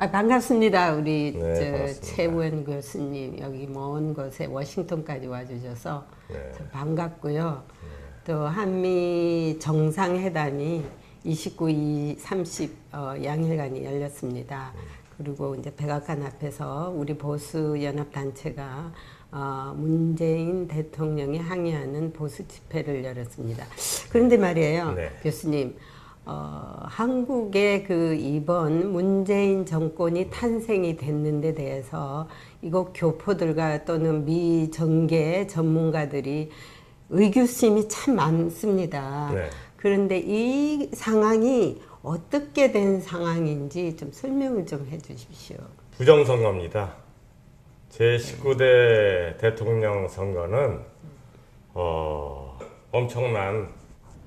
반갑습니다. 우리 네, 반갑습니다. 최우원 교수님 여기 먼 곳에 워싱턴까지 와주셔서 네. 참 반갑고요. 또 한미 정상회담이 29, 30 양일간이 열렸습니다. 그리고 이제 백악관 앞에서 우리 보수 연합 단체가 문재인 대통령이 항의하는 보수 집회를 열었습니다. 그런데 말이에요, 네. 교수님. 한국의 그 이번 문재인 정권이 탄생이 됐는데 대해서 이거 교포들과 또는 미 정계 전문가들이 의구심이 참 많습니다. 네. 그런데 이 상황이 어떻게 된 상황인지 좀 설명을 좀 해주십시오. 부정선거입니다. 제19대 대통령 선거는 엄청난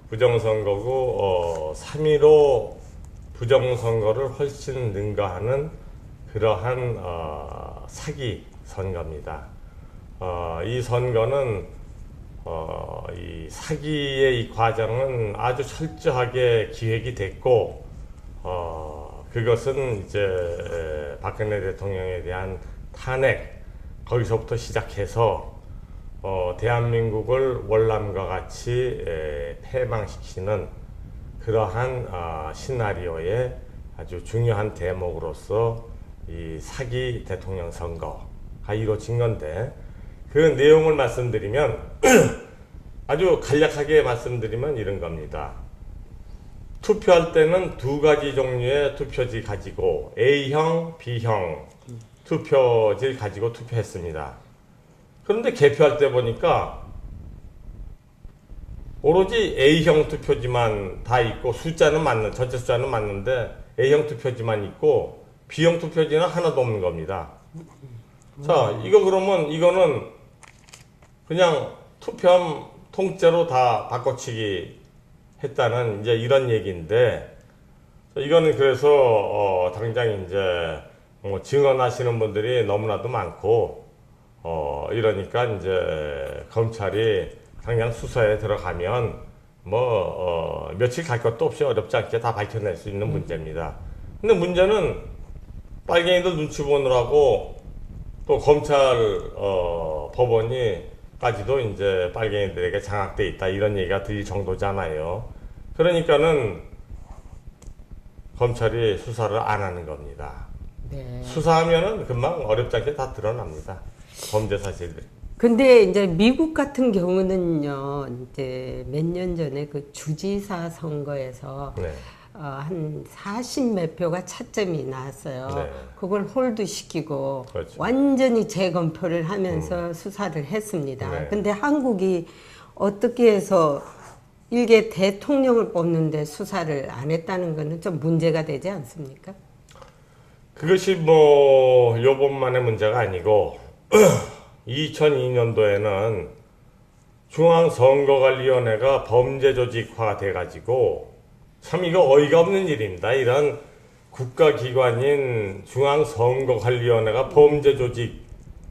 부정선거고 3.15 부정선거를 훨씬 능가하는 그러한 사기 선거입니다. 이 선거는 이 사기의 이 과정은 아주 철저하게 기획이 됐고 그것은 이제 박근혜 대통령에 대한 탄핵 거기서부터 시작해서 대한민국을 월남과 같이 패망시키는 그러한 시나리오의 아주 중요한 대목으로서 이 사기 대통령 선거가 이루어진 건데 그 내용을 말씀드리면 아주 간략하게 말씀드리면 이런 겁니다. 투표할 때는 두 가지 종류의 투표지 가지고 A형, B형 투표지를 가지고 투표했습니다. 그런데 개표할 때 보니까 오로지 A형 투표지만 다 있고 전체 숫자는 맞는데 A형 투표지만 있고 B형 투표지는 하나도 없는 겁니다. 자, 이거는 그냥 투표함 통째로 다 바꿔치기 했다는 이제 이런 얘기인데 이거는 그래서 당장 이제 증언하시는 분들이 너무나도 많고 이러니까 이제 검찰이 당장 수사에 들어가면 며칠 갈 것도 없이 어렵지 않게 다 밝혀낼 수 있는 문제입니다. 근데 문제는 빨갱이들 눈치 보느라고 또 검찰 법원이까지도 이제 빨갱이들에게 장악돼 있다 이런 얘기가 들릴 정도잖아요. 그러니까는 검찰이 수사를 안 하는 겁니다. 네. 수사하면은 금방 어렵지 않게 다 드러납니다. 범죄 사실들. 근데 이제 미국 같은 경우는요, 이제 몇 년 전에 그 주지사 선거에서 네. 한 40 몇 표가 차점이 나왔어요. 네. 그걸 홀드시키고 그렇죠. 완전히 재검표를 하면서 수사를 했습니다. 네. 근데 한국이 어떻게 해서 일개 대통령을 뽑는데 수사를 안 했다는 거는 좀 문제가 되지 않습니까? 그것이 요번만의 문제가 아니고 2002년도에는 중앙선거관리위원회가 범죄조직화 돼가지고 참 이거 어이가 없는 일입니다. 이런 국가기관인 중앙선거관리위원회가 범죄조직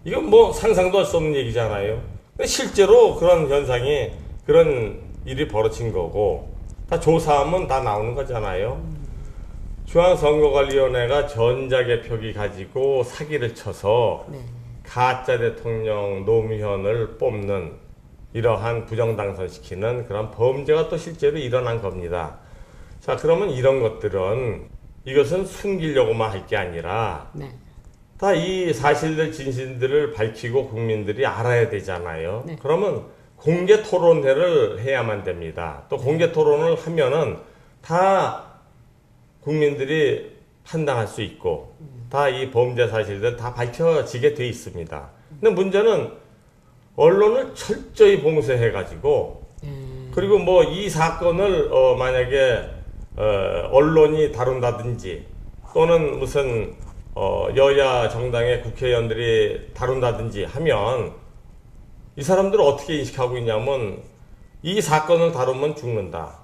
이건 상상도 할 수 없는 얘기잖아요. 근데 실제로 그런 현상이 그런 일이 벌어진 거고 다 조사하면 다 나오는 거잖아요. 중앙선거관리위원회가 전자개표기 가지고 사기를 쳐서 네. 가짜 대통령 노무현을 뽑는 이러한 부정당선시키는 그런 범죄가 또 실제로 일어난 겁니다. 자, 그러면 이런 것들은 이것은 숨기려고만 할 게 아니라 네. 다 이 사실들 진실들을 밝히고 국민들이 알아야 되잖아요. 네. 그러면 공개 토론회를 해야만 됩니다. 또 공개 토론을 하면은 다 국민들이 판단할 수 있고 다 이 범죄 사실들 다 밝혀지게 돼 있습니다. 근데 문제는 언론을 철저히 봉쇄해가지고 그리고 이 사건을 만약에 언론이 다룬다든지 또는 무슨 여야 정당의 국회의원들이 다룬다든지 하면 이 사람들을 어떻게 인식하고 있냐면 이 사건을 다루면 죽는다.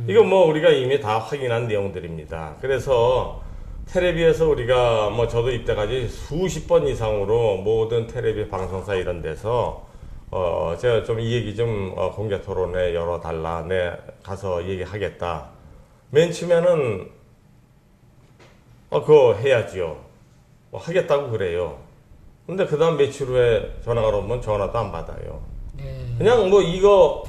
이거 우리가 이미 다 확인한 내용들입니다. 그래서 텔레비에서 우리가 저도 이때까지 수십 번 이상으로 모든 텔레비 방송사 이런 데서 제가 좀 이 얘기 좀 공개 토론에 열어달라. 내 가서 얘기하겠다. 맨 처음에는 그거 해야지요. 하겠다고 그래요. 근데 그 다음 며칠 후에 전화가 오면 전화도 안 받아요. 네. 그냥 뭐 이거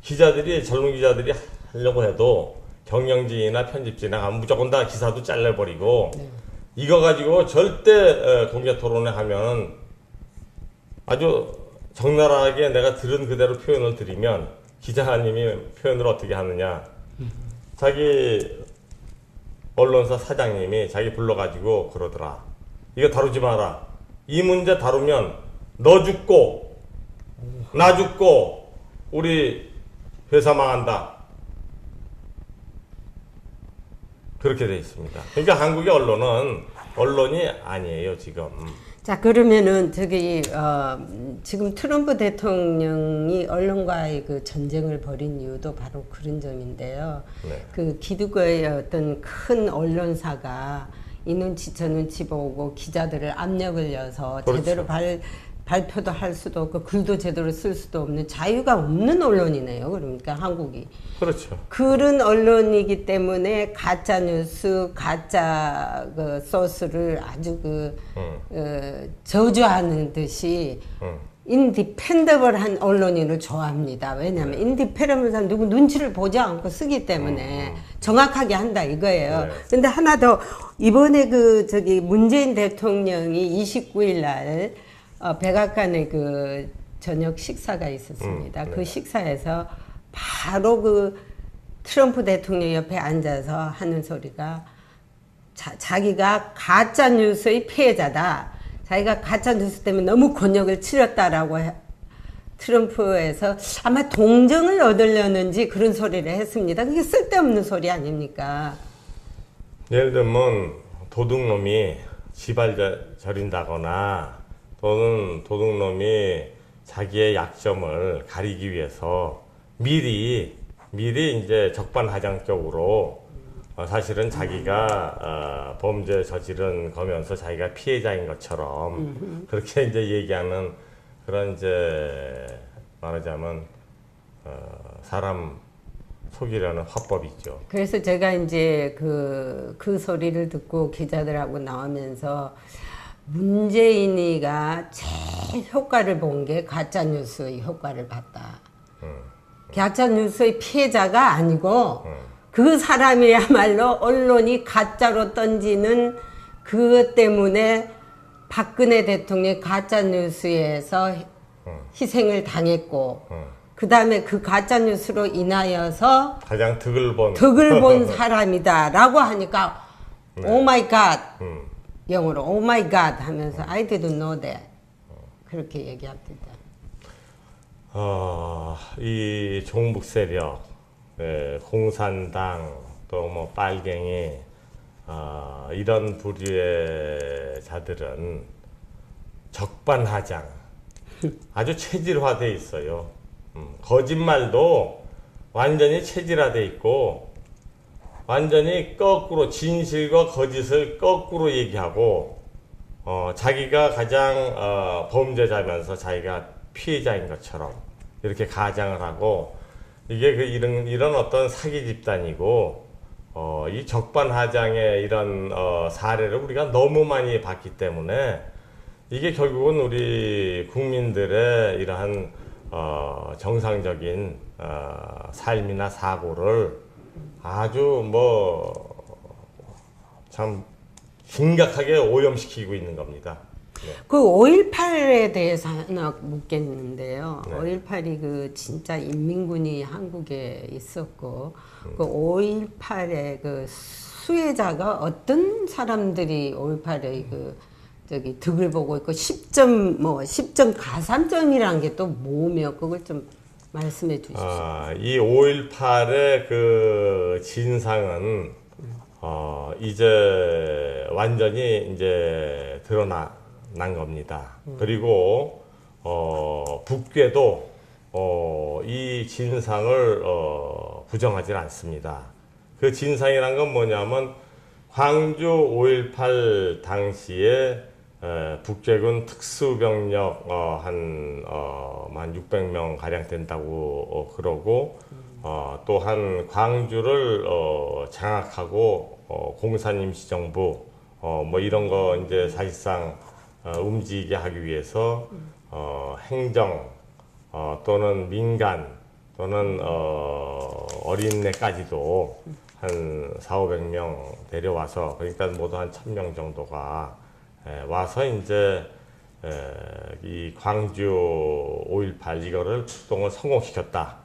기자들이, 젊은 기자들이 하려고 해도 경영진이나 편집진이나 가면 무조건 다 기사도 잘라버리고 네. 이거 가지고 절대 공개 토론회 하면 아주 적나라하게 내가 들은 그대로 표현을 드리면 기자님이 표현을 어떻게 하느냐. 자기 언론사 사장님이 자기 불러가지고 그러더라. 이거 다루지 마라. 이 문제 다루면 너 죽고 나 죽고 우리 회사 망한다. 그렇게 돼 있습니다. 그러니까 한국의 언론이 아니에요 지금. 자, 그러면은 지금 트럼프 대통령이 언론과의 그 전쟁을 벌인 이유도 바로 그런 점인데요. 네. 그 기득권의 어떤 큰 언론사가 이 눈치 저 눈치 보고 기자들을 압력을 넣어서 그렇죠. 제대로 발표도 할 수도 없고 글도 제대로 쓸 수도 없는 자유가 없는 언론이네요. 그러니까 한국이. 그렇죠. 그런 언론이기 때문에 가짜 뉴스, 가짜 그 소스를 아주 저주하는 듯이 인디펜더블한 언론인을 좋아합니다. 왜냐하면 인디펜더블한 누구 눈치를 보지 않고 쓰기 때문에 정확하게 한다 이거예요. 네. 근데 하나 더 이번에 문재인 대통령이 29일 날 백악관의 그 저녁 식사가 있었습니다. 네. 그 식사에서 바로 그 트럼프 대통령 옆에 앉아서 하는 소리가 자기가 가짜 뉴스의 피해자다. 자기가 가짜 뉴스 때문에 너무 곤욕을 치렀다라고 트럼프에서 아마 동정을 얻으려는지 그런 소리를 했습니다. 그게 쓸데없는 소리 아닙니까? 예를 들면 도둑놈이 지발 저린다거나 또는 도둑놈이 자기의 약점을 가리기 위해서 미리 이제 적반하장적으로 사실은 자기가 범죄 저지른 거면서 자기가 피해자인 것처럼 그렇게 이제 얘기하는 그런 이제 말하자면 사람 속이려는 화법이죠. 그래서 제가 이제 그 소리를 듣고 기자들하고 나오면서 문재인이가 제일 효과를 본 게 가짜 뉴스의 효과를 봤다. 가짜 뉴스의 피해자가 아니고 그 사람이야말로 언론이 가짜로 던지는 그것 때문에 박근혜 대통령이 가짜 뉴스에서 희생을 당했고 그 다음에 그 가짜 뉴스로 인하여서 가장 득을 본 사람이다라고 하니까 네. 오 마이 갓 영어로 오 마이 갓 하면서 I didn't know that 그렇게 얘기합니다. 이 종북 세력, 공산당, 또 뭐 빨갱이, 이런 부류의 자들은 적반하장, 아주 체질화돼 있어요. 거짓말도 완전히 체질화돼 있고, 완전히 거꾸로 진실과 거짓을 거꾸로 얘기하고, 자기가 가장 범죄자면서 자기가 피해자인 것처럼 이렇게 가장을 하고 이게 이런 어떤 사기 집단이고 이 적반하장의 이런 사례를 우리가 너무 많이 봤기 때문에 이게 결국은 우리 국민들의 이러한 정상적인 삶이나 사고를 아주 참 심각하게 오염시키고 있는 겁니다. 네. 그 5.18에 대해서 하나 묻겠는데요. 네. 5.18이 그 진짜 인민군이 한국에 있었고 그 5.18의 그 수혜자가 어떤 사람들이 5.18의 득을 보고 있고 10점 가산점이라는 게 또 뭐며 그걸 좀 말씀해 주십시오. 이 5.18의 그 진상은 이제 완전히 이제 드러난 겁니다. 그리고 북괴도 이 진상을 부정하지 않습니다. 그 진상이란 건 뭐냐면 광주 5.18 당시에 북괴군 특수병력 한 600명 가량 된다고 그러고 또한 광주를 장악하고 공산 임시정부 뭐 이런 거 이제 사실상 움직이게 하기 위해서 행정 또는 민간 또는 어린애까지도 한 4,500명 데려와서 그러니까 모두 한 1,000명 정도가 와서 이제 이 광주 5.18 이거를 폭동을 성공시켰다.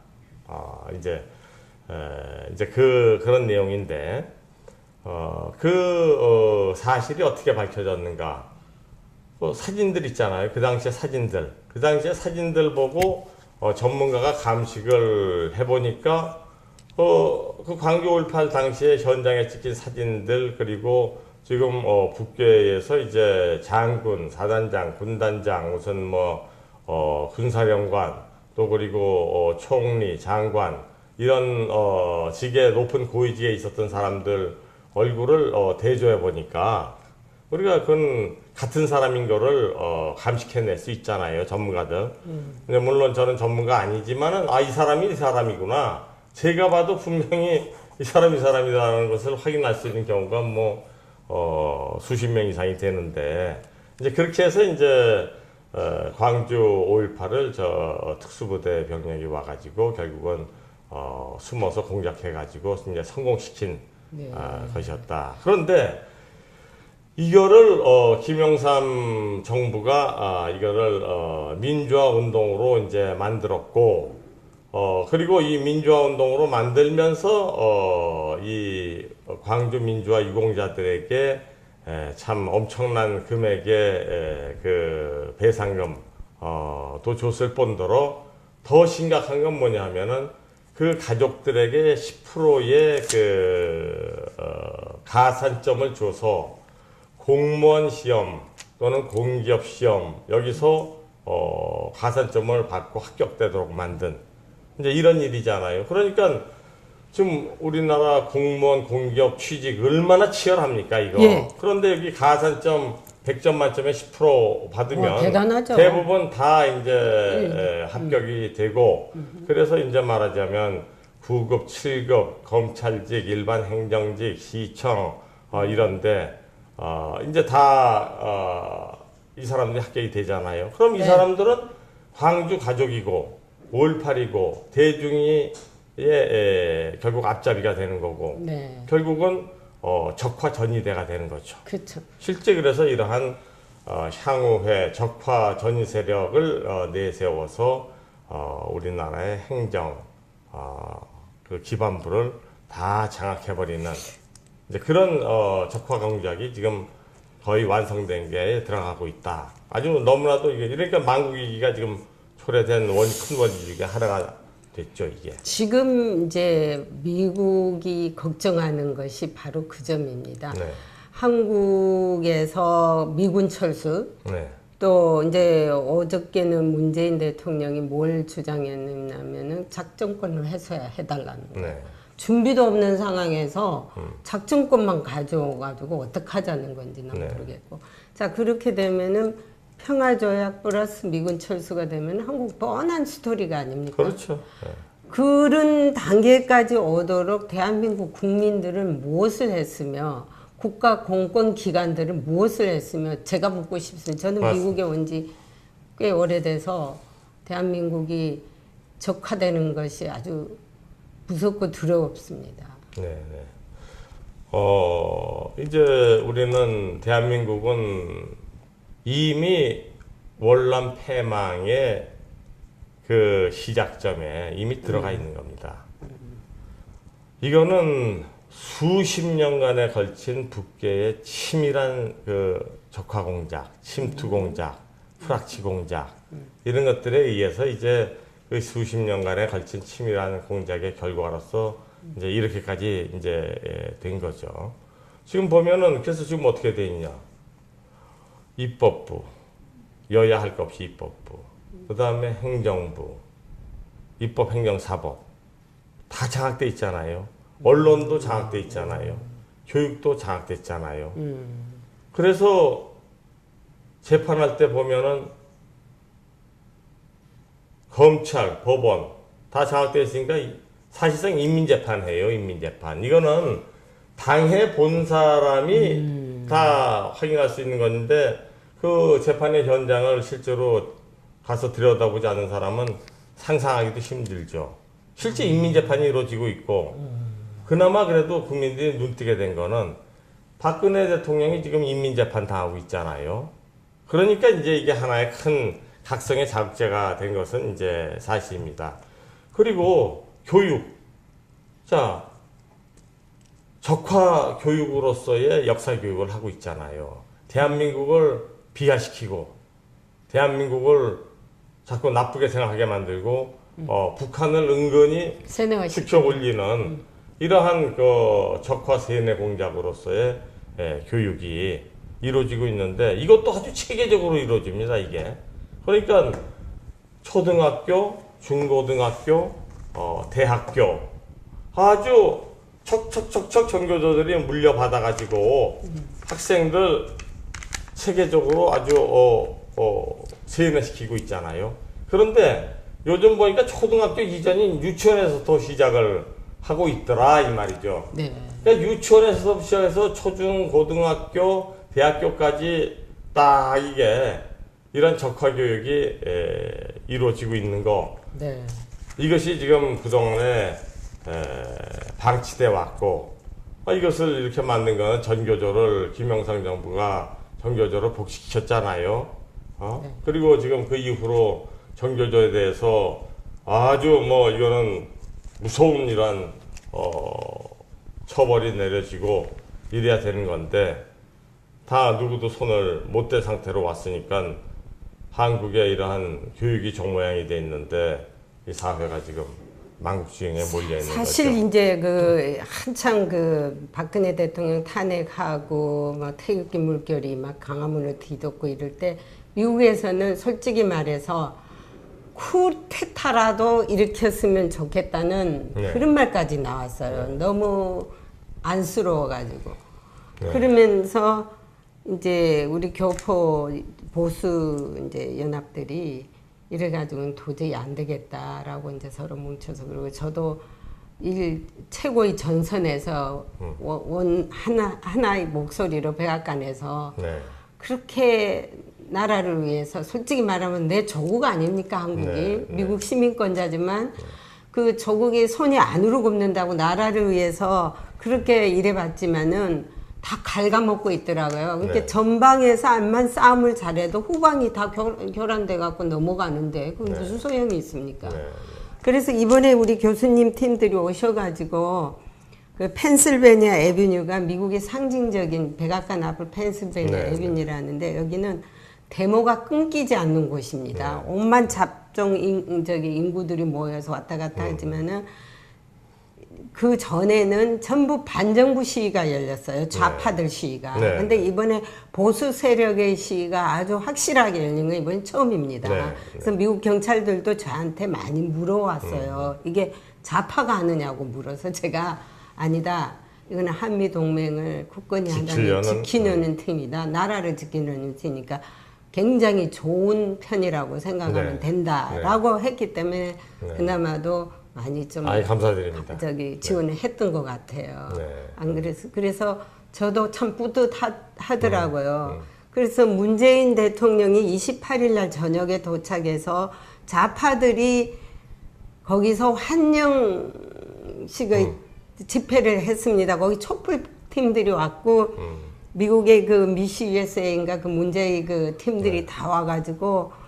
이제 그런 내용인데 사실이 어떻게 밝혀졌는가? 사진들 있잖아요. 그 당시에 사진들 보고 전문가가 감식을 해보니까 그 광주 5.18 당시에 현장에 찍힌 사진들 그리고 지금 북괴에서 이제 장군, 사단장, 군단장, 무슨 뭐 군사령관 또 그리고 총리, 장관 이런 직의 높은 고위직에 있었던 사람들 얼굴을 대조해 보니까 우리가 그건 같은 사람인 거를 감식해낼 수 있잖아요, 전문가들. 근데 물론 저는 전문가 아니지만은 이 사람이 이 사람이구나. 제가 봐도 분명히 이 사람이다라는 것을 확인할 수 있는 경우가 뭐 수십 명 이상이 되는데 이제 그렇게 해서 이제 광주 5.18을 저 특수부대 병력이 와가지고 결국은 숨어서 공작해가지고 이제 성공시킨 것이었다. 그런데 이거를 김영삼 정부가 이거를 민주화 운동으로 이제 만들었고 그리고 이 민주화 운동으로 만들면서 이 광주 민주화 유공자들에게 참 엄청난 금액의 그 배상금 또 줬을 뿐더러 더 심각한 건 뭐냐면은 그 가족들에게 10%의 그 가산점을 줘서 공무원 시험 또는 공기업 시험 여기서 가산점을 받고 합격되도록 만든 이제 이런 일이잖아요. 그러니까 지금 우리나라 공무원 공기업 취직 얼마나 치열합니까 이거. 예. 그런데 여기 가산점 100점 만점에 10% 받으면 대단하죠. 대부분 다 이제 합격이 되고 그래서 이제 말하자면 9급, 7급 검찰직, 일반 행정직, 시청 이런데 이제 다 이 사람들이 합격이 되잖아요. 그럼 이 사람들은 광주 가족이고 5.18이고 대중이 결국 앞잡이가 되는 거고 결국은 적화 전이대가 되는 거죠. 그렇죠. 실제 그래서 이러한 향후회 적화 전이 세력을 내세워서 우리나라의 행정 그 기반부를 다 장악해버리는 이제 그런 적화 공작이 지금 거의 완성된 게 들어가고 있다. 아주 너무나도 이게 이러니까 만국위기가 지금 초래된 큰 원인 중에 하나가 됐죠, 이게. 지금 이제 미국이 걱정하는 것이 바로 그 점입니다. 네. 한국에서 미군 철수, 네. 또 이제 어저께는 문재인 대통령이 뭘 주장했냐면은 작전권을 해달라는 거예요. 네. 준비도 없는 상황에서 작전권만 가져가지고 어떡하자는 건지 난 모르겠고. 자, 그렇게 되면은 평화조약 플러스 미군 철수가 되면 한국 뻔한 스토리가 아닙니까? 그렇죠. 네. 그런 단계까지 오도록 대한민국 국민들은 무엇을 했으며 국가 공권 기관들은 무엇을 했으며 제가 묻고 싶습니다. 저는 맞습니다. 미국에 온 지 꽤 오래돼서 대한민국이 적화되는 것이 아주 무섭고 두렵습니다. 네, 네. 이제 우리는 대한민국은 이미 월남 패망의 그 시작점에 이미 들어가 있는 겁니다. 이거는 수십 년간에 걸친 북괴의 치밀한 그 적화 공작, 침투 공작, 프락치 공작 이런 것들에 의해서 이제 그 수십 년간에 걸친 치밀한 공작의 결과로서 이제 이렇게까지 이제 된 거죠. 지금 보면은 그래서 지금 어떻게 돼 있냐? 입법부, 여야 할 것 없이 입법부, 그 다음에 행정부, 입법, 행정, 사법 다 장악돼 있잖아요. 언론도 장악돼 있잖아요. 교육도 장악돼 있잖아요. 그래서 재판할 때 보면은 검찰, 법원 다 장악돼 있으니까 사실상 인민재판해요, 인민재판. 이거는 당해 본 사람이 다 확인할 수 있는 건데 그 재판의 현장을 실제로 가서 들여다보지 않은 사람은 상상하기도 힘들죠. 실제 인민재판이 이루어지고 있고 그나마 그래도 국민들이 눈뜨게 된 거는 박근혜 대통령이 지금 인민재판 당하고 있잖아요. 그러니까 이제 이게 하나의 큰 각성의 자극제가 된 것은 이제 사실입니다. 그리고 교육. 자, 적화 교육으로서의 역사 교육을 하고 있잖아요. 대한민국을 비하시키고 대한민국을 자꾸 나쁘게 생각하게 만들고 북한을 은근히 시켜 올리는 이러한 그 적화 세뇌 공작으로서의 교육이 이루어지고 있는데 이것도 아주 체계적으로 이루어집니다. 이게 그러니까 초등학교, 중고등학교, 대학교 아주 척척척척 전교조들이 물려받아가지고 학생들 체계적으로 아주 세뇌시키고 있잖아요. 그런데 요즘 보니까 초등학교 이전인 유치원에서부터 시작을 하고 있더라 이 말이죠. 네. 그러니까 유치원에서 시작해서 초중 고등학교 대학교까지 딱 이게 이런 적화 교육이 이루어지고 있는 거. 네. 이것이 지금 그동안에 방치돼 왔고 이것을 이렇게 만든 건 전교조를 김영삼 정부가 전교조를 복직시켰잖아요. 네. 그리고 지금 그 이후로 전교조에 대해서 아주 뭐 이거는 무서운 이런 처벌이 내려지고 이래야 되는 건데 다 누구도 손을 못 댈 상태로 왔으니까 한국의 이러한 교육이 정모양이 돼 있는데 이 사회가 지금 망국주의에 몰려 있는 사실 거죠. 이제 그 한창 그 박근혜 대통령 탄핵하고 막 태극기 물결이 막 광화문을 뒤덮고 이럴 때 미국에서는 솔직히 말해서 쿠데타라도 일으켰으면 좋겠다는 네. 그런 말까지 나왔어요. 너무 안쓰러워가지고. 네. 그러면서 이제 우리 교포 보수 이제 연합들이 이래가지고는 도저히 안 되겠다라고 이제 서로 뭉쳐서 그리고 저도 최고의 전선에서 하나의 목소리로 백악관에서 네. 그렇게 나라를 위해서 솔직히 말하면 내 조국 아닙니까 한국이 네, 네. 미국 시민권자지만 그 조국이 손이 안으로 굽는다고 나라를 위해서 그렇게 일해봤지만은 다 갉아먹고 있더라고요. 그렇게 네. 전방에서 암만 싸움을 잘해도 후방이 다 교란돼 갖고 넘어가는데 그건 네. 무슨 소용이 있습니까? 네. 그래서 이번에 우리 교수님 팀들이 오셔가지고 그 펜실베니아 애비뉴가 미국의 상징적인 백악관 앞을 펜실베니아 네, 애비뉴라는데 여기는 데모가 끊기지 않는 곳입니다. 온만 잡종 인구들이 모여서 왔다 갔다 하지만은 그 전에는 전부 반정부 시위가 열렸어요. 좌파들 시위가. 네. 근데 이번에 보수 세력의 시위가 아주 확실하게 열린 건 이번이 처음입니다. 네. 그래서 미국 경찰들도 저한테 많이 물어왔어요. 이게 좌파가 하느냐고 물어서 제가 아니다. 이거는 한미 동맹을 굳건히 하나는 지키려는 팀이다. 나라를 지키려는 팀이니까 굉장히 좋은 편이라고 생각하면 네. 된다라고 했기 때문에 그나마도 많이 좀 감사드립니다. 지원을 했던 것 같아요. 네. 안 그래서 저도 참 뿌듯하더라고요. 그래서 문재인 대통령이 28일 날 저녁에 도착해서 좌파들이 거기서 환영식의 집회를 했습니다. 거기 촛불 팀들이 왔고 미국의 그 미시 USA인가 그 문재인 그 팀들이 다 와가지고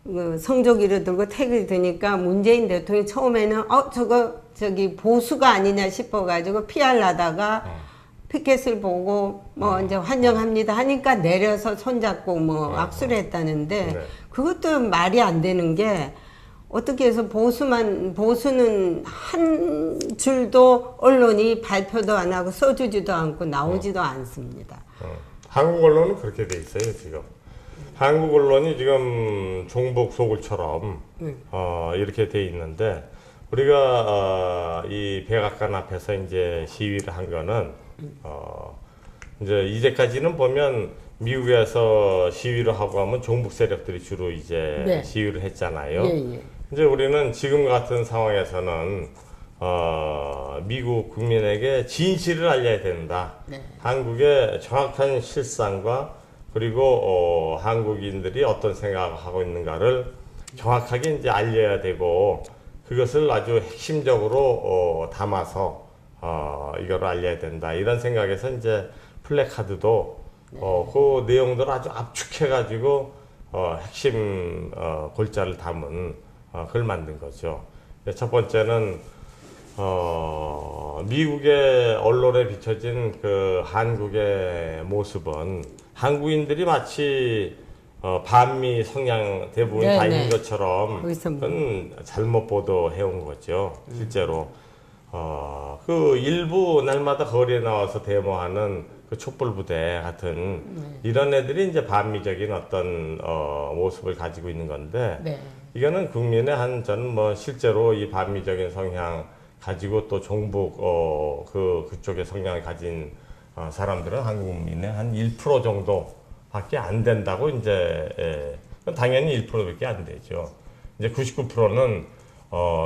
그 성조기를 들고 태극을 드니까 문재인 대통령이 처음에는 저기 보수가 아니냐 싶어가지고 피하려다가 피켓을 보고 뭐 이제 환영합니다 하니까 내려서 손잡고 뭐 악수를 했다는데 네. 그것도 말이 안 되는 게 어떻게 해서 보수는 한 줄도 언론이 발표도 안 하고 써주지도 않고 나오지도 않습니다. 한국 언론은 그렇게 돼 있어요 지금. 한국 언론이 지금 종북 소굴처럼 이렇게 돼 있는데 우리가 이 백악관 앞에서 이제 시위를 한 거는 이제 이제까지는 보면 미국에서 시위를 하고 하면 종북 세력들이 주로 이제 네. 시위를 했잖아요. 예. 이제 우리는 지금 같은 상황에서는 미국 국민에게 진실을 알려야 된다. 네. 한국의 정확한 실상과 그리고 한국인들이 어떤 생각을 하고 있는가를 정확하게 이제 알려야 되고 그것을 아주 핵심적으로 담아서 이걸 알려야 된다. 이런 생각에서 이제 플래카드도 그 내용들을 아주 압축해가지고 핵심 골자를 담은 글 만든 거죠. 첫 번째는 미국의 언론에 비춰진 그 한국의 모습은 한국인들이 마치 반미 성향 대부분 네, 다 네. 있는 것처럼 거기서 뭐. 그건 잘못 보도해 온 거죠. 실제로 그 일부 날마다 거리에 나와서 데모하는 그 촛불부대 같은 이런 애들이 이제 반미적인 어떤 모습을 가지고 있는 건데 네. 이거는 국민의 저는 뭐 실제로 이 반미적인 성향 가지고 또 종북 그쪽의 성향을 가진 사람들은 한국 국민의 한 1% 정도밖에 안 된다고 이제 당연히 1%밖에 안 되죠. 이제 99%는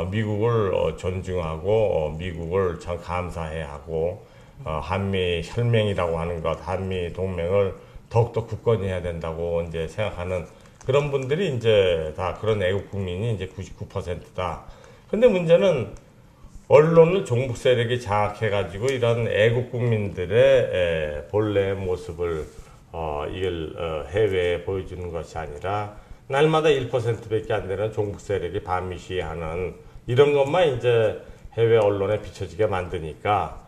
미국을 존중하고 미국을 참 감사해야 하고 한미 혈맹이라고 하는 것, 한미 동맹을 더욱더 굳건히 해야 된다고 이제 생각하는 그런 분들이 이제 다 그런 애국 국민이 이제 99%다. 근데 문제는 언론을 종북 세력이 장악해가지고 이런 애국 국민들의 본래의 모습을 이걸 해외에 보여주는 것이 아니라 날마다 1%밖에 안 되는 종북 세력이 반미 시위하는 이런 것만 이제 해외 언론에 비춰지게 만드니까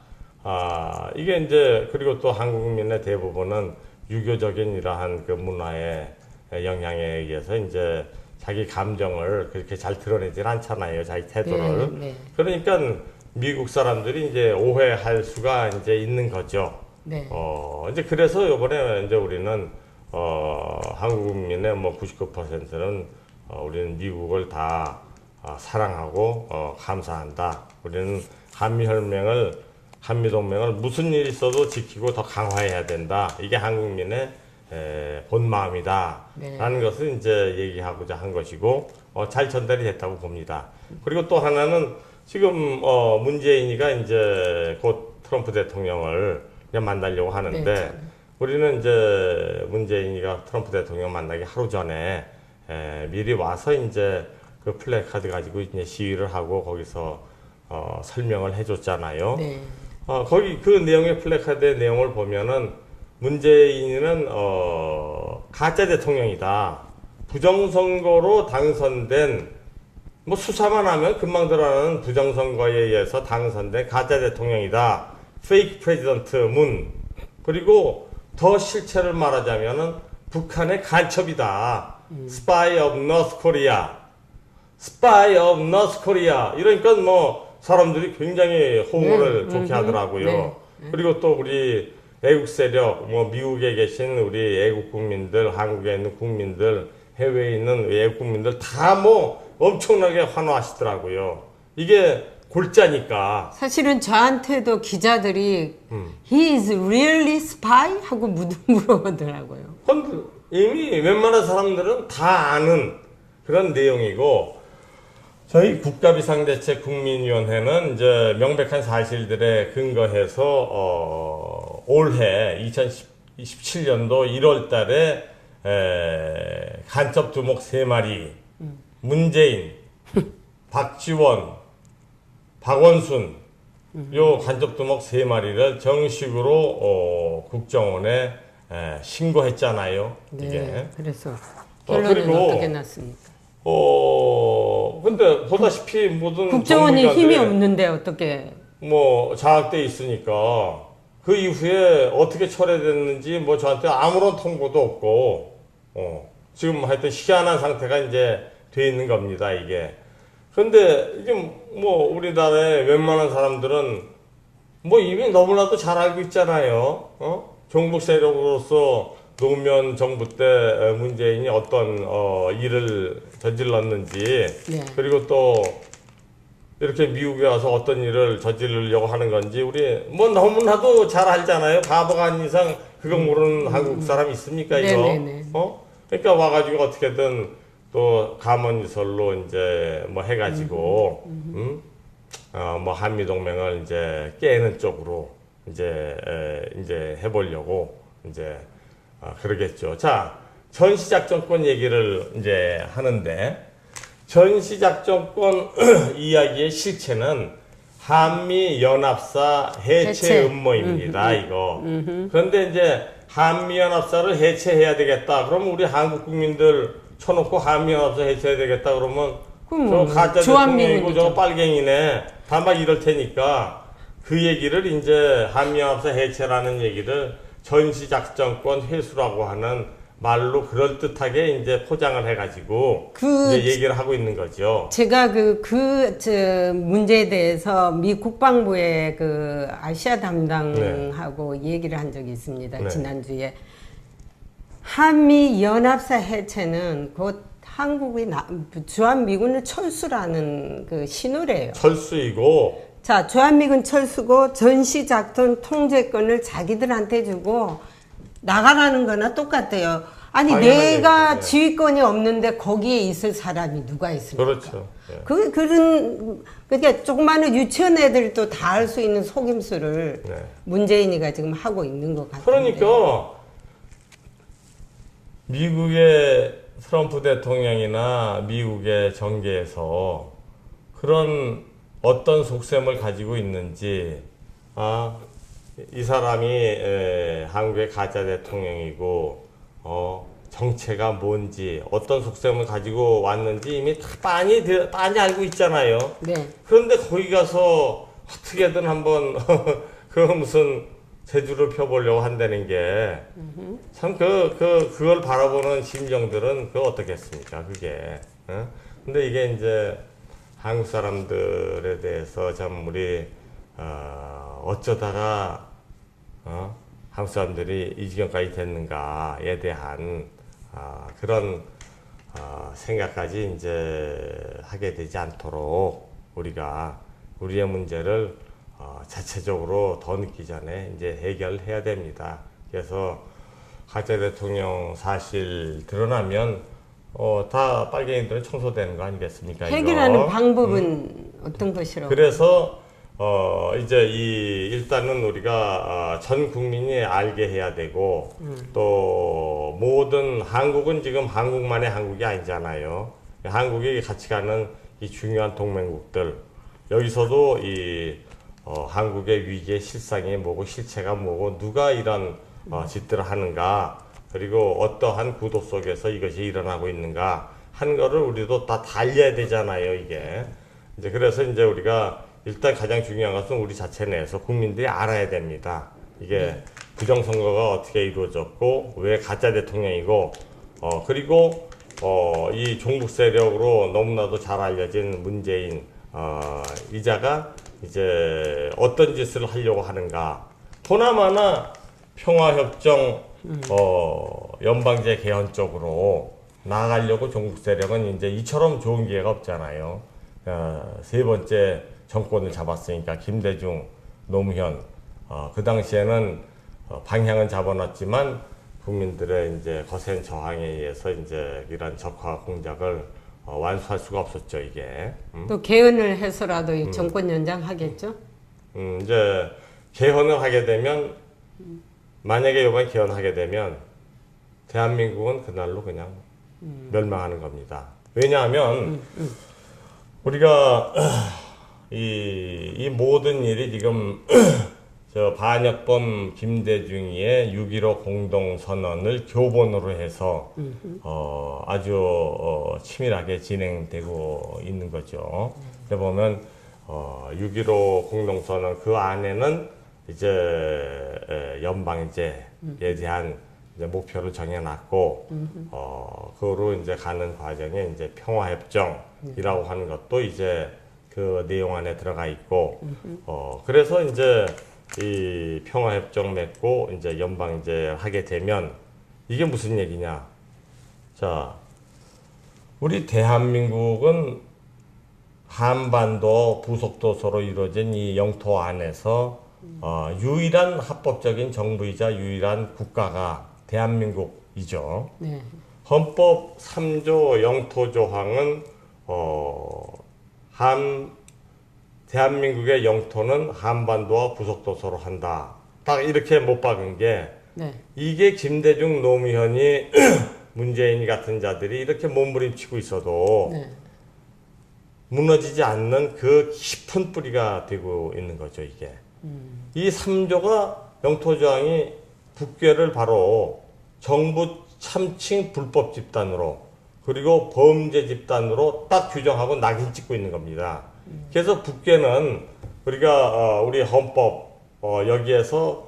이게 이제 그리고 또 한국 국민의 대부분은 유교적인 이러한 그 문화의 영향에 의해서 이제 자기 감정을 그렇게 잘 드러내질 않잖아요. 자기 태도를. 네, 네. 그러니까 미국 사람들이 이제 오해할 수가 이제 있는 거죠. 네. 이제 그래서 요번에 이제 우리는 한국 국민의 뭐 99%는 우리는 미국을 다 사랑하고 감사한다. 우리는 한미동맹을 무슨 일이 있어도 지키고 더 강화해야 된다. 이게 한국 국민의 본 마음이다. 네. 라는 것을 이제 얘기하고자 한 것이고 잘 전달이 됐다고 봅니다. 그리고 또 하나는 지금 문재인이가 이제 곧 트럼프 대통령을 그냥 만나려고 하는데 네. 우리는 이제 문재인이가 트럼프 대통령 만나기 하루 전에 미리 와서 이제 그 플래카드 가지고 이제 시위를 하고 거기서 설명을 해줬잖아요. 네. 거기 그 내용의 플래카드의 내용을 보면은 문재인은 가짜 대통령이다. 부정선거로 당선된 뭐 수사만 하면 금방 드러나는 부정선거에 의해서 당선된 가짜 대통령이다. 페이크 프레지던트 문. 그리고 더 실체를 말하자면은 북한의 간첩이다. 스파이 오브 노스 코리아. 스파이 오브 노스 코리아. 이러니까 뭐 사람들이 굉장히 호응을 좋게 하더라고요. 네. 그리고 또 우리 애국 세력, 뭐 미국에 계신 우리 애국 국민들, 한국에 있는 국민들, 해외에 있는 애국 국민들 다 뭐 엄청나게 환호하시더라고요. 이게 골자니까. 사실은 저한테도 기자들이 He is really spy? 하고 물어보더라고요. 근데 이미 웬만한 사람들은 다 아는 그런 내용이고 저희 국가비상대책 국민위원회는 이제 명백한 사실들에 근거해서 올해 2017년도 1월 달에 간첩 두목 3마리 문재인, 박지원, 박원순 요 간첩 두목 3마리를 정식으로 국정원에 신고했잖아요. 네. 이게. 그래서 결론은 그리고 어떻게 났습니까? 근데 보다시피 모든 국정원이 정부기관들이 힘이 없는데 어떻게? 뭐 장악돼 있으니까 그 이후에 어떻게 처리됐는지 뭐 저한테 아무런 통보도 없고 지금 하여튼 희한한 상태가 이제 돼 있는 겁니다 이게. 그런데 이게 뭐 우리나라의 웬만한 사람들은 뭐 이미 너무나도 잘 알고 있잖아요. 종북 세력으로서 노무현 정부 때 문재인이 어떤 일을 저질렀는지 네. 그리고 또 이렇게 미국에 와서 어떤 일을 저지르려고 하는 건지 우리 뭐 너무나도 잘 알잖아요. 바보가 아닌 이상 그거 모르는 한국 사람 있습니까 이거? 네네네. 그러니까 와가지고 어떻게든 또 감언이설로 이제 뭐 해가지고 뭐 한미 동맹을 이제 깨는 쪽으로 이제 해보려고 이제 그러겠죠. 자, 전시작전권 얘기를 이제 하는데 전시작전권 이야기의 실체는 한미 연합사 해체 음모입니다. 이거. 그런데 이제 한미 연합사를 해체해야 되겠다. 그러면 우리 한국 국민들 쳐놓고 한미 연합사 해체해야 되겠다. 그러면 저 가짜 대통령이고 저 빨갱이네. 다 막 이럴 테니까 그 얘기를 이제 한미연합사 해체라는 얘기를 전시작전권 회수라고 하는 말로 그럴듯하게 이제 포장을 해가지고 이제 얘기를 하고 있는 거죠. 제가 저 문제에 대해서 미 국방부의 그 아시아 담당하고 얘기를 한 적이 있습니다. 네. 지난주에. 한미 연합사 해체는 곧 한국의 주한미군을 철수라는 그 신호래요. 철수이고, 자, 주한미군 철수고 전시작전 통제권을 자기들한테 주고 나가라는 거나 똑같아요. 아니, 내가 얘기죠. 지휘권이 없는데 거기에 있을 사람이 누가 있습니까? 그렇죠. 예. 그러니까 조그마한 유치원 애들도 다 할 수 있는 속임수를 네. 문재인이가 지금 하고 있는 것 같아요. 그러니까 미국의 트럼프 대통령이나 미국의 정계에서 그런 어떤 속셈을 가지고 있는지, 이 사람이 한국의 가짜 대통령이고, 정체가 뭔지, 어떤 속셈을 가지고 왔는지 이미 다 빤히 알고 있잖아요. 네. 그런데 거기 가서 어떻게든 한번 그 무슨 재주를 펴보려고 한다는 게 참 그걸 바라보는 심정들은 어떻겠습니까? 그게. 근데 이게 이제 한국 사람들에 대해서 참 우리 어쩌다가 한국 사람들이 이 지경까지 됐는가에 대한 그런 생각까지 이제 하게 되지 않도록 우리가 우리의 문제를 자체적으로 더 늦기 전에 이제 해결해야 됩니다. 그래서 가짜 대통령 사실 드러나면 다 빨갱이들은 청소되는 거 아니겠습니까? 해결하는 이거? 방법은 어떤 것이라고? 그래서 이제 일단은 우리가 전 국민이 알게 해야 되고 또 모든 한국은 지금 한국만의 한국이 아니잖아요. 한국이 같이 가는 이 중요한 동맹국들 여기서도 이 한국의 위기의 실상이 뭐고 실체가 뭐고 누가 이런 짓들을 하는가 그리고 어떠한 구도 속에서 이것이 일어나고 있는가 하는 거를 우리도 다 알려야 되잖아요. 이게 이제 그래서 이제 우리가 일단 가장 중요한 것은 우리 자체 내에서 국민들이 알아야 됩니다. 이게 부정선거가 어떻게 이루어졌고 왜 가짜 대통령이고 그리고 이 종북 세력으로 너무나도 잘 알려진 문재인 이자가 이제 어떤 짓을 하려고 하는가. 보나마나 평화협정 연방제 개헌 쪽으로 나아가려고 종북 세력은 이제 이처럼 좋은 기회가 없잖아요. 세 번째 정권을 잡았으니까 김대중, 노무현 그 당시에는 방향은 잡아놨지만 국민들의 이제 거센 저항에 의해서 이제 이런 적화 공작을 완수할 수가 없었죠, 이게. 또 개헌을 해서라도 이 정권 연장하겠죠? 이제 개헌을 하게 되면 만약에 이번에 개헌하게 되면 대한민국은 그날로 그냥 멸망하는 겁니다. 왜냐하면 우리가 이 모든 일이 지금 저 반역범 김대중의 6.15 공동선언을 교본으로 해서 아주 치밀하게 진행되고 있는 거죠. 그래 보면 6.15 공동선언 그 안에는 이제 연방제에 대한 이제 목표를 정해놨고 그로 이제 가는 과정에 이제 평화협정이라고 하는 것도 이제 그 내용 안에 들어가 있고 그래서 이제 이 평화협정 맺고 이제 연방제 하게 되면 이게 무슨 얘기냐? 자, 우리 대한민국은 한반도 부속도서로 이루어진 이 영토 안에서 유일한 합법적인 정부이자 유일한 국가가 대한민국이죠. 네. 헌법 3조 영토 조항은 대한민국의 영토는 한반도와 부속도서로 한다. 딱 이렇게 못 박은 게 네. 이게 김대중, 노무현이 문재인이 같은 자들이 이렇게 몸부림치고 있어도 네. 무너지지 않는 그 깊은 뿌리가 되고 있는 거죠, 이게. 이 3조가 영토조항이 북괴를 바로 정부 참칭 불법 집단으로 그리고 범죄 집단으로 딱 규정하고 낙인 찍고 있는 겁니다. 그래서 북괴는 우리가 우리 헌법 여기에서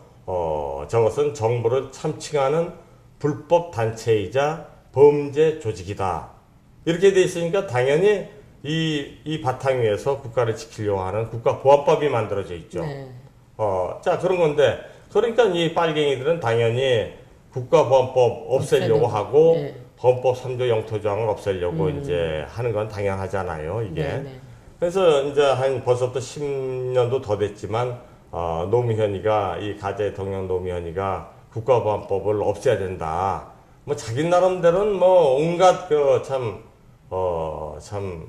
저것은 정부를 참칭하는 불법 단체이자 범죄 조직이다. 이렇게 돼 있으니까 당연히 이 바탕 위에서 국가를 지키려고 하는 국가보안법이 만들어져 있죠. 네. 자, 그런 건데, 그러니까 이 빨갱이들은 당연히 국가보안법 없애려고 하고, 네. 헌법 3조 영토조항을 없애려고 이제 하는 건 당연하잖아요, 이게. 네, 네. 그래서 이제 한 벌써부터 10년도 더 됐지만, 노무현이가, 이 가재 대통령 노무현이가 국가보안법을 없애야 된다. 뭐 자기 나름대로는 뭐 온갖 참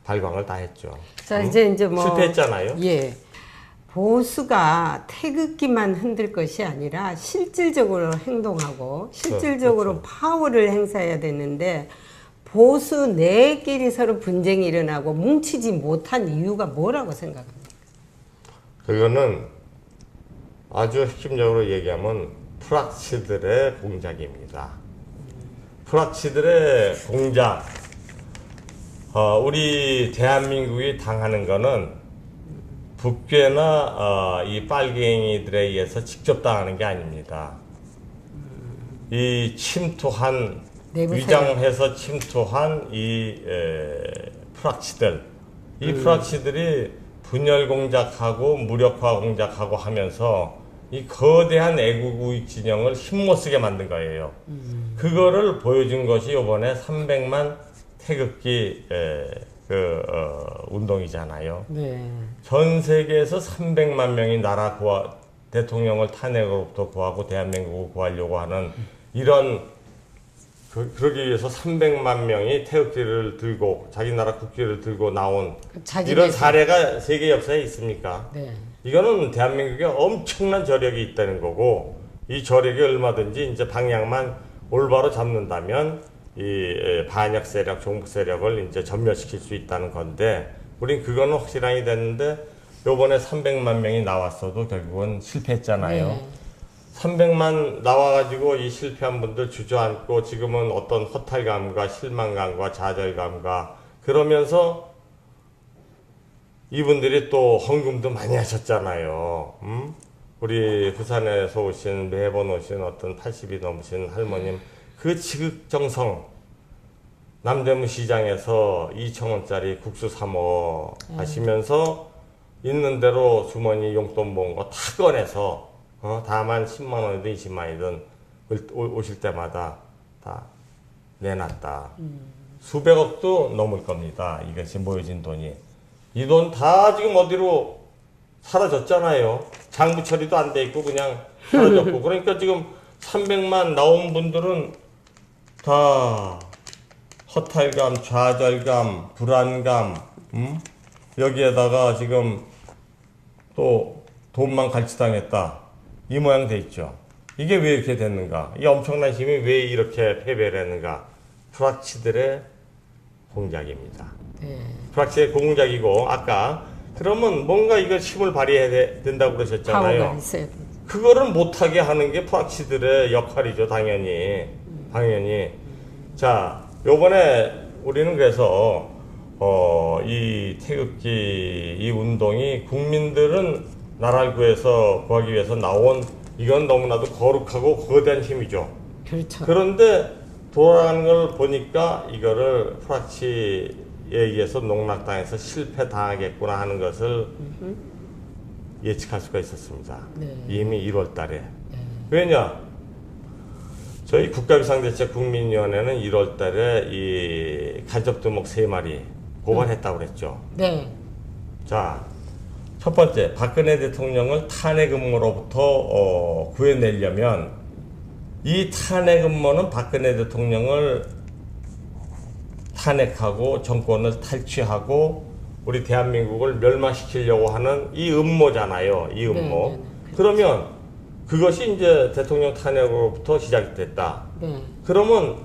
발광을 다 했죠. 자, 이제 뭐. 실패했잖아요. 예. 보수가 태극기만 흔들 것이 아니라 실질적으로 행동하고 실질적으로 그렇죠. 파워를 행사해야 되는데 보수 내끼리 서로 분쟁이 일어나고 뭉치지 못한 이유가 뭐라고 생각합니까? 그거는 아주 핵심적으로 얘기하면 프락치들의 공작입니다. 프락치들의 공작. 우리 대한민국이 당하는 거는 북괴나 이 빨갱이들에 의해서 직접 당하는 게 아닙니다. 이 침투한 위장해서 침투한 이 프락치들, 이 프락치들이 분열 공작하고 무력화 공작하고 하면서 이 거대한 애국 우익 진영을 힘못 쓰게 만든 거예요. 그거를 보여준 것이 이번에 300만 태극기 운동이잖아요. 네. 전 세계에서 300만 명이 나라 대통령을 탄핵으로부터 구하고 대한민국을 구하려고 하는 이런 그러기 위해서 300만 명이 태극기를 들고 자기 나라 국기를 들고 나온 이런 사례가 세계 역사에 있습니까? 네. 이거는 대한민국에 엄청난 저력이 있다는 거고 이 저력이 얼마든지 이제 방향만 올바로 잡는다면 이 반역 세력, 종북 세력을 이제 전멸시킬 수 있다는 건데 우린 그거는 확실하게 됐는데 요번에 300만 명이 나왔어도 결국은 실패했잖아요. 네. 300만 나와가지고 이 실패한 분들 주저앉고 지금은 어떤 허탈감과 실망감과 좌절감과 그러면서 이분들이 또 헌금도 많이 하셨잖아요. 우리 부산에서 오신 매번 오신 어떤 80이 넘으신 할머님 그 지극정성 남대문 시장에서 2,000원짜리 국수 사 먹어 하시면서 있는 대로 주머니 용돈 모은 거 다 꺼내서 다만 10만 원이든 20만 원이든 오실 때마다 다 내놨다. 수백억도 넘을 겁니다. 이것이 모여진 돈이. 이 돈 다 지금 어디로 사라졌잖아요. 장부 처리도 안 돼 있고 그냥 사라졌고. 그러니까 지금 300만 나온 분들은 다 허탈감, 좌절감, 불안감, 여기에다가 지금 또 돈만 갈취당했다. 이 모양 돼 있죠. 이게 왜 이렇게 됐는가? 이 엄청난 힘이 왜 이렇게 패배를 했는가? 프락치들의 공작입니다. 네. 프락치의 공작이고 아까 그러면 뭔가 이거 힘을 발휘해야 된다고 그러셨잖아요. 파워가 있어야 돼. 그거를 못하게 하는 게 프락치들의 역할이죠, 당연히. 자, 요번에 우리는 그래서, 이 태극기, 이 운동이 국민들은 나라를 구하기 위해서 나온 이건 너무나도 거룩하고 거대한 힘이죠. 그렇죠. 그런데 돌아가는 걸 보니까 이거를 프락치에 의해서 농락당해서 실패당하겠구나 하는 것을 예측할 수가 있었습니다. 네. 이미 1월 달에. 왜냐? 저희 국가비상대책 국민위원회는 1월 달에 이 간접두목 3마리 고발했다고 그랬죠. 네. 자, 첫 번째, 박근혜 대통령을 탄핵 음모로부터 구해내려면 이 탄핵 음모는 박근혜 대통령을 탄핵하고 정권을 탈취하고 우리 대한민국을 멸망시키려고 하는 이 음모잖아요. 이 음모. 네. 그러면 그것이 이제 대통령 탄핵으로부터 시작이 됐다. 네. 그러면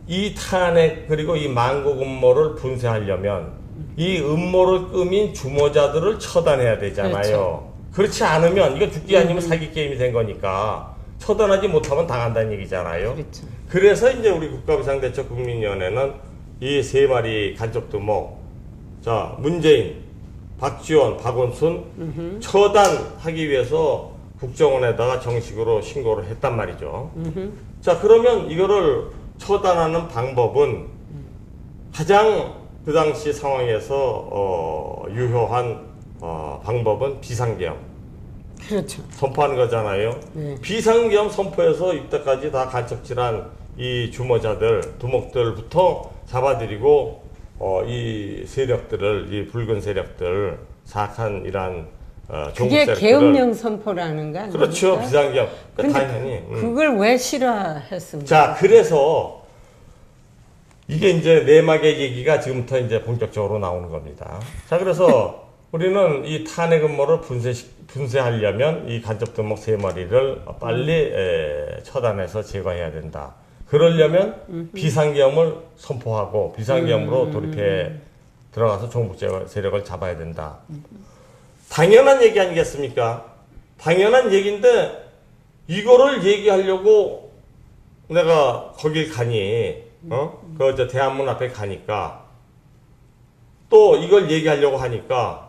이 탄핵 그리고 이 만국 음모를 분쇄하려면 이 음모를 꾸민 주모자들을 처단해야 되잖아요. 그렇지 않으면 이거 죽기 아니면 사기 게임이 된 거니까 처단하지 못하면 당한다는 얘기잖아요. 그렇죠. 그래서 이제 우리 국가비상대책국민위원회는 이 세 마리 간접두목, 자 문재인, 박지원, 박원순 처단하기 위해서 국정원에다가 정식으로 신고를 했단 말이죠. 자 그러면 이거를 처단하는 방법은 가장 그 당시 상황에서 유효한 방법은 비상계엄 그렇죠. 선포하는 거잖아요. 네. 비상계엄 선포해서 이때까지 다 간첩질한 이 주모자들, 두목들부터 잡아들이고 이 세력들을, 이 붉은 세력들, 사악한 이란 종북 그게 세력들을 계엄령 선포라는 거 아닙니까? 그렇죠. 비상계엄. 근데 당연히. 그걸 왜 싫어했습니까? 자, 그래서 이게 이제 내막의 얘기가 지금부터 이제 본격적으로 나오는 겁니다. 자, 그래서 우리는 이 탄핵 음모를 분쇄하려면 이 간접두목 세 마리를 빨리 처단해서 제거해야 된다. 그러려면 비상계엄을 선포하고 비상계엄으로 돌입해 들어가서 종북 세력을 잡아야 된다. 당연한 얘기 아니겠습니까? 당연한 얘기인데 이거를 얘기하려고 내가 거길 가니 그 대한문 앞에 가니까 또 이걸 얘기하려고 하니까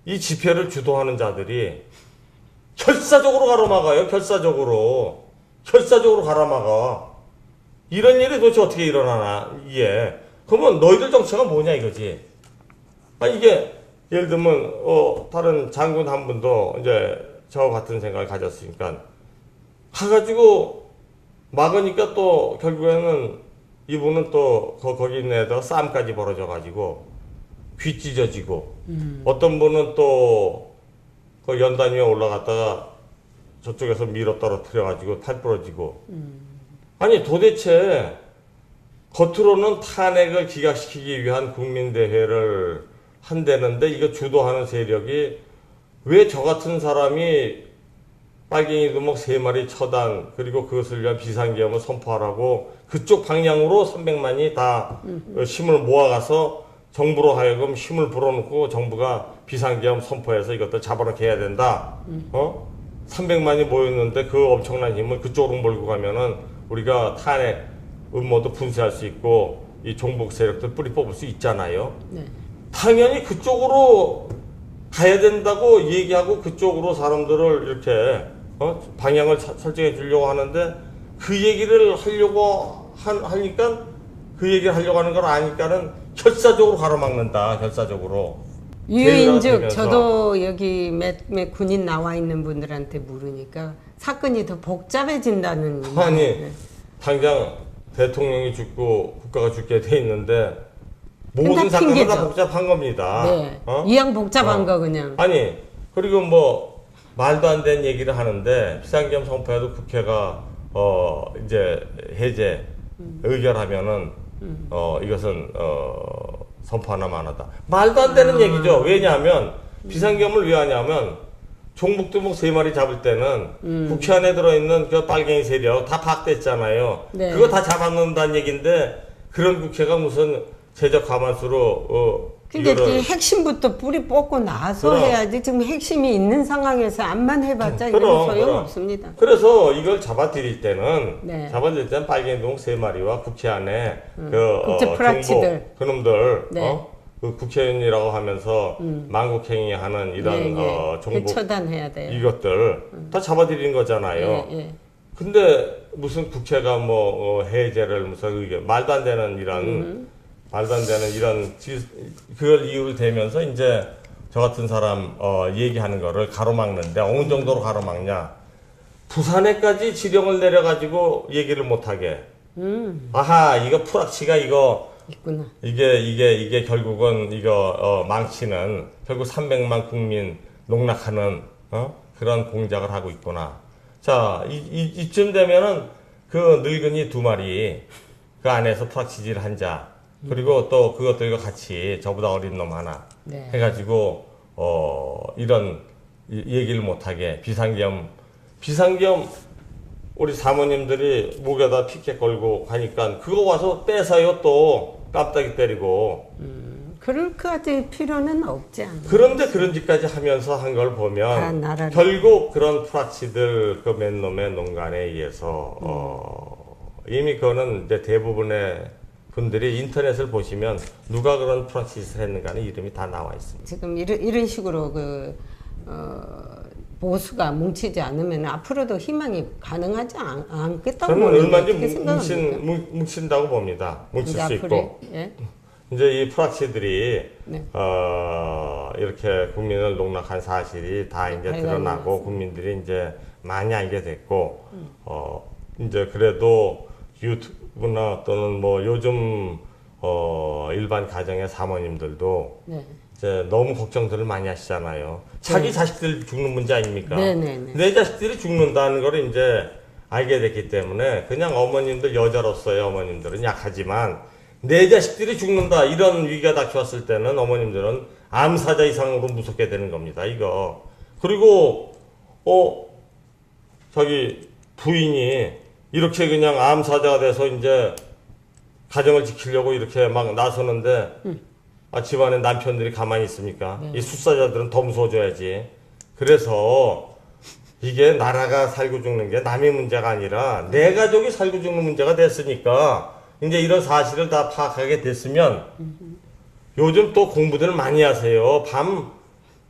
이 집회를 주도하는 자들이 결사적으로 가로막아요. 결사적으로 가로막아. 이런 일이 도대체 어떻게 일어나나 이게. 그러면 너희들 정체가 뭐냐 이거지. 이게 예를 들면 다른 장군 한 분도 이제 저 같은 생각을 가졌으니까 가가지고 막으니까 또 결국에는 이분은 또 거기 있는 애다가 싸움까지 벌어져가지고 귀 찢어지고 어떤 분은 또 그 연단 위에 올라갔다가 저쪽에서 밀어 떨어뜨려가지고 팔 부러지고 아니 도대체 겉으로는 탄핵을 기각시키기 위한 국민대회를 한다는데 이거 주도하는 세력이 왜 저 같은 사람이 빨갱이 두목 세 마리 처단 그리고 그것을 위한 비상계엄을 선포하라고 그쪽 방향으로 300만이 다 힘을 모아가서 정부로 하여금 힘을 불어넣고 정부가 비상계엄 선포해서 이것들 잡아놓게 해야 된다. 300만이 모였는데 그 엄청난 힘을 그쪽으로 몰고 가면은 우리가 탄핵 음모도 분쇄할 수 있고 이 종북 세력들 뿌리 뽑을 수 있잖아요. 네. 당연히 그쪽으로 가야 된다고 얘기하고 그쪽으로 사람들을 이렇게 방향을 설정해 주려고 하는데 그 얘기를 하려고 하니까 그 얘기를 하려고 하는 걸 아니까는 결사적으로 가로막는다. 결사적으로. 유인즉 저도 여기 몇 군인 나와 있는 분들한테 물으니까 사건이 더 복잡해진다는. 아니 네. 당장 대통령이 죽고 국가가 죽게 돼 있는데 모든 다 사건은 핑계죠. 다 복잡한 겁니다. 네. 이왕 복잡한 거 그냥. 아니 그리고 뭐 말도 안 되는 얘기를 하는데 비상계엄 선포해도 국회가 이제 해제 의결하면은 이것은 선포하나 마나다. 말도 안 되는 얘기죠. 왜냐하면 비상계엄을 왜 하냐면 종북두목 세 마리 잡을 때는 국회 안에 들어있는 그 빨갱이 세력 다 파악됐잖아요. 네. 그거 다 잡아놓는다는 얘기인데 그런 국회가 무슨 제적 과반수로 근데 이거를 그 핵심부터 뿌리 뽑고 나서 그럼. 해야지. 지금 핵심이 있는 상황에서 암만 해봤자 이건 소용없습니다. 그래서 이걸 잡아들일 때는 네. 빨갱이 두목 세 마리와 국회 안에 국제 프락치들. 정보 그놈들 네. 그 국회의원이라고 하면서 만국행위 하는 이런 정보 처단해야 돼요. 이것들 다 잡아들이는 거잖아요. 예. 근데 무슨 국회가 뭐 해제를 무슨 의견 말도 안 되는 이런 그걸 이유를 대면서 이제 저 같은 사람 얘기하는 거를 가로막는데 어느 정도로 가로막냐? 부산에까지 지령을 내려가지고 얘기를 못하게. 아하 이거 프락치가 이거 있구나. 이게 결국은 이거 망치는 결국 300만 국민 농락하는 그런 공작을 하고 있구나. 자 이쯤 되면은 그 늙은이 두 마리 그 안에서 프락치질 한 자 그리고 또 그것들과 같이 저보다 어린 놈 하나 네. 해가지고 이런 얘기를 못하게 비상겸 우리 사모님들이 목에다 피켓 걸고 가니까 그거 와서 뺏어요 또 깜빡이 때리고 그럴 것 같은 필요는 없지 않나. 그런데 그런 짓까지 하면서 한 걸 다 보면 나라를- 결국 그런 프락치들 그 맨놈의 농간에 의해서 이미 그거는 이제 대부분의 분들이 인터넷을 보시면 누가 그런 프락치를 했는가는 이름이 다 나와 있습니다. 지금 이런 식으로 보수가 뭉치지 않으면 앞으로도 희망이 가능하지 않겠다고 저는 보는데 얼마든지 어떻게 생각합니까? 뭉친다고 봅니다. 뭉칠 이제 수 앞으로, 있고 예? 이제 이 프락치들이 네. 이렇게 국민을 농락한 사실이 다 이제 밝아지고 드러나고 있습니다. 국민들이 이제 많이 알게 됐고 이제 그래도 유튜브나 또는 뭐 요즘 일반 가정의 사모님들도 네. 이제 너무 걱정들을 많이 하시잖아요. 자기 자식들 죽는 문제 아닙니까? 네네네. 내 자식들이 죽는다는 걸 이제 알게 됐기 때문에 그냥 어머님들 여자로서의 어머님들은 약하지만 내 자식들이 죽는다 이런 위기가 닥쳐왔을 때는 어머님들은 암사자 이상으로 무섭게 되는 겁니다. 이거 그리고 자기 부인이 이렇게 그냥 암사자가 돼서 이제 가정을 지키려고 이렇게 막 나서는데 집안에 남편들이 가만히 있습니까? 이 숫사자들은 더 무서워져야지. 그래서 이게 나라가 살고 죽는 게 남의 문제가 아니라 내 가족이 살고 죽는 문제가 됐으니까 이제 이런 사실을 다 파악하게 됐으면 요즘 또 공부들 많이 하세요.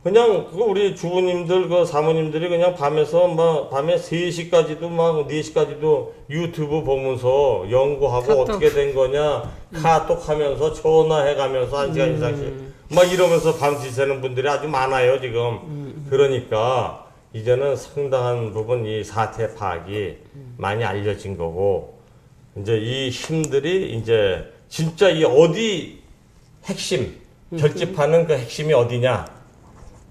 그냥 우리 주부님들 그 사모님들이 그냥 밤에 3시까지도 막 4시까지도 유튜브 보면서 연구하고 카톡. 어떻게 된 거냐 카톡 하면서 전화해 가면서 1시간 이상씩 막 이러면서 밤새는 분들이 아주 많아요 지금. 그러니까 이제는 상당한 부분 이 사태 파악이 많이 알려진 거고 이제 이 힘들이 이제 진짜 이 어디 핵심 결집하는 그 핵심이 어디냐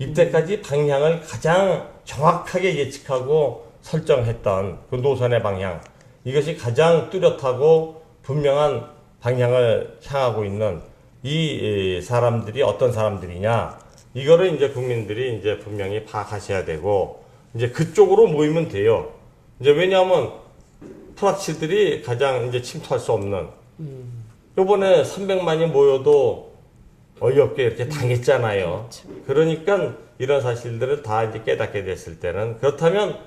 이때까지 방향을 가장 정확하게 예측하고 설정했던 그 노선의 방향 이것이 가장 뚜렷하고 분명한 방향을 향하고 있는 이 사람들이 어떤 사람들이냐 이거를 이제 국민들이 이제 분명히 파악하셔야 되고 이제 그쪽으로 모이면 돼요. 이제 왜냐하면 프락치들이 가장 이제 침투할 수 없는 요번에 300만이 모여도 어이없게 이렇게 당했잖아요. 그러니까 이런 사실들을 다 이제 깨닫게 됐을 때는 그렇다면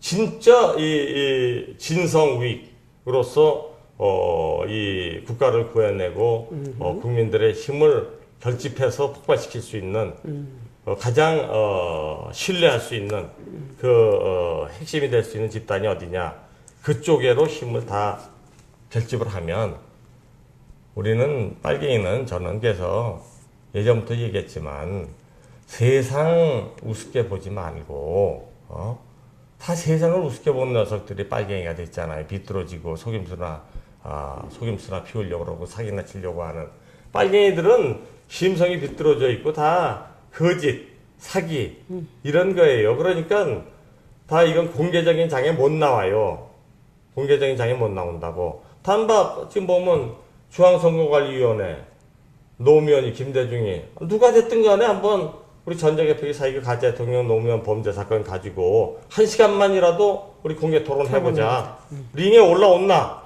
진짜 이 진성위익으로서 이 국가를 구해내고 국민들의 힘을 결집해서 폭발시킬 수 있는 가장 신뢰할 수 있는 그 핵심이 될 수 있는 집단이 어디냐 그쪽으로 힘을 다 결집을 하면 우리는 빨갱이는 저는 그래서 예전부터 얘기했지만 세상 우습게 보지 말고 다 세상을 우습게 보는 녀석들이 빨갱이가 됐잖아요. 비뚤어지고 속임수나 피우려고 그러고 사기나 치려고 하는 빨갱이들은 심성이 비뚤어져 있고 다 거짓, 사기 이런 거예요. 그러니까 다 이건 공개적인 장에 못 나와요. 공개적인 장에 못 나온다고. 단박 지금 보면 중앙선거관리위원회 노무현이 김대중이 누가 됐든 간에 한번 우리 전자개표기 사이기 가짜 대통령 노무현 범죄 사건 가지고 1시간만이라도 우리 공개 토론해보자. 링에 올라온나?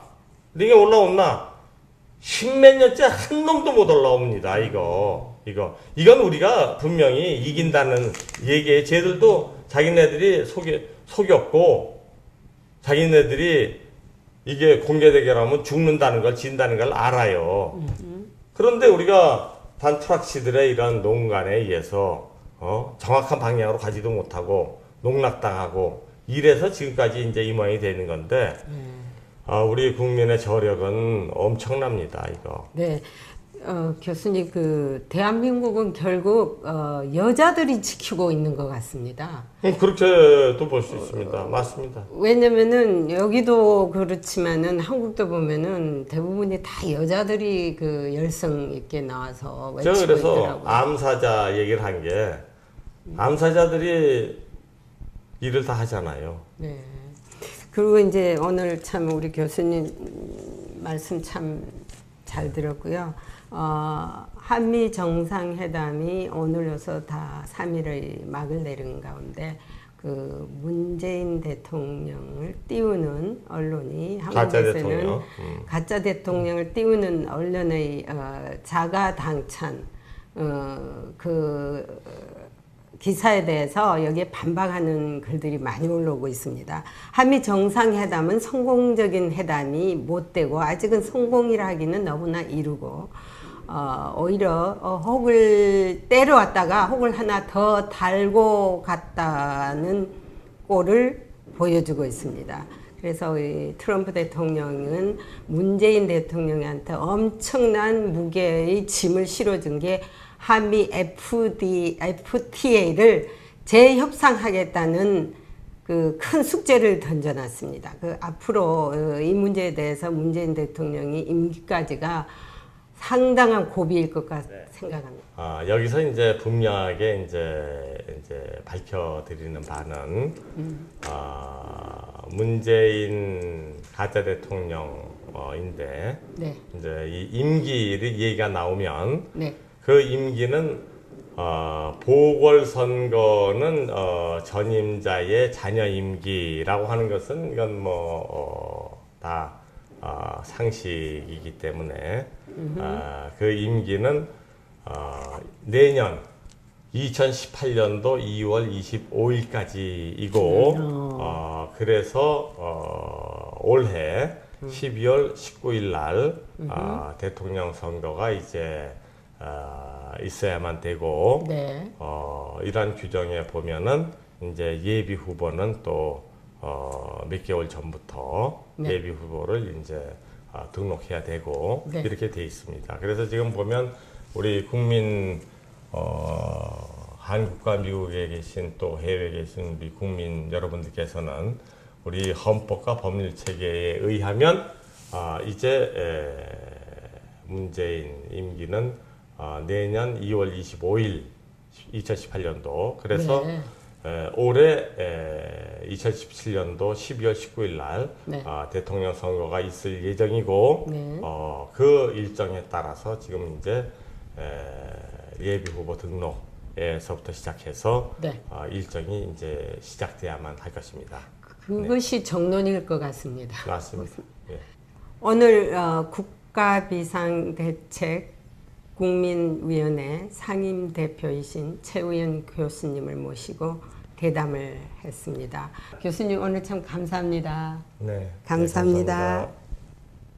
십몇 년째 한 놈도 못 올라옵니다. 이건 우리가 분명히 이긴다는 얘기에 쟤들도 자기네들이 속였고 자기네들이 이게 공개 대결하면 죽는다는 걸 진다는 걸 알아요. 그런데 우리가 단프락치들의 이런 농간에 의해서 정확한 방향으로 가지도 못하고 농락당하고 이래서 지금까지 이제 이 모양이 되는 건데 우리 국민의 저력은 엄청납니다. 이거. 네. 교수님, 대한민국은 결국, 여자들이 지키고 있는 것 같습니다. 그렇게도 볼 수 있습니다. 맞습니다. 왜냐면은, 여기도 그렇지만은, 한국도 보면은, 대부분이 다 여자들이 열성 있게 나와서 외치고 제가 그래서 있더라고요. 암사자 얘기를 한 게, 암사자들이 일을 다 하잖아요. 네. 그리고 이제 오늘 참 우리 교수님 말씀 참 잘 들었고요. 한미 정상회담이 오늘로서 다 3일의 막을 내린 가운데 그 문재인 대통령을 띄우는 언론이 가짜 한국에서는 대통령. 가짜 대통령을 띄우는 언론의 자가 당찬 그 기사에 대해서 여기에 반박하는 글들이 많이 올라오고 있습니다. 한미 정상회담은 성공적인 회담이 못 되고 아직은 성공이라 하기는 너무나 이르고 오히려 혹을 때려왔다가 혹을 하나 더 달고 갔다는 꼴을 보여주고 있습니다. 그래서 이 트럼프 대통령은 문재인 대통령한테 엄청난 무게의 짐을 실어준 게 한미 FTA를 재협상하겠다는 그 큰 숙제를 던져놨습니다. 그 앞으로 이 문제에 대해서 문재인 대통령이 임기까지가 상당한 고비일 것 생각합니다. 여기서 이제 분명하게 이제 밝혀드리는 바는 문재인 가짜 대통령인데 네. 이제 이 임기를 얘기가 나오면 네. 그 임기는 보궐선거는 전임자의 자녀 임기라고 하는 것은 이건 다 상식이기 때문에 그 임기는 내년 2018년도 2월 25일까지이고 그래서 올해 12월 19일 날 대통령 선거가 이제 있어야만 되고 네. 이러한 규정에 보면은 이제 예비 후보는 또 몇 개월 전부터 네. 예비 후보를 이제 등록해야 되고 네. 이렇게 돼 있습니다. 그래서 지금 보면 우리 국민 한국과 미국에 계신 또 해외에 계신 우리 국민 여러분들께서는 우리 헌법과 법률 체계에 의하면 이제 문재인 임기는 내년 2월 25일 2018년도 그래서 네. 올해 2017년도 12월 19일 날 네. 대통령 선거가 있을 예정이고 네. 그 일정에 따라서 지금 이제 예비 후보 등록에서부터 시작해서 네. 일정이 이제 시작돼야만 할 것입니다. 그것이 정론일 것 같습니다. 맞습니다. 예. 오늘 국가비상대책 국민위원회 상임대표이신 최우연 교수님을 모시고 대담을 했습니다. 교수님 오늘 참 감사합니다. 네. 감사합니다. 네, 감사합니다.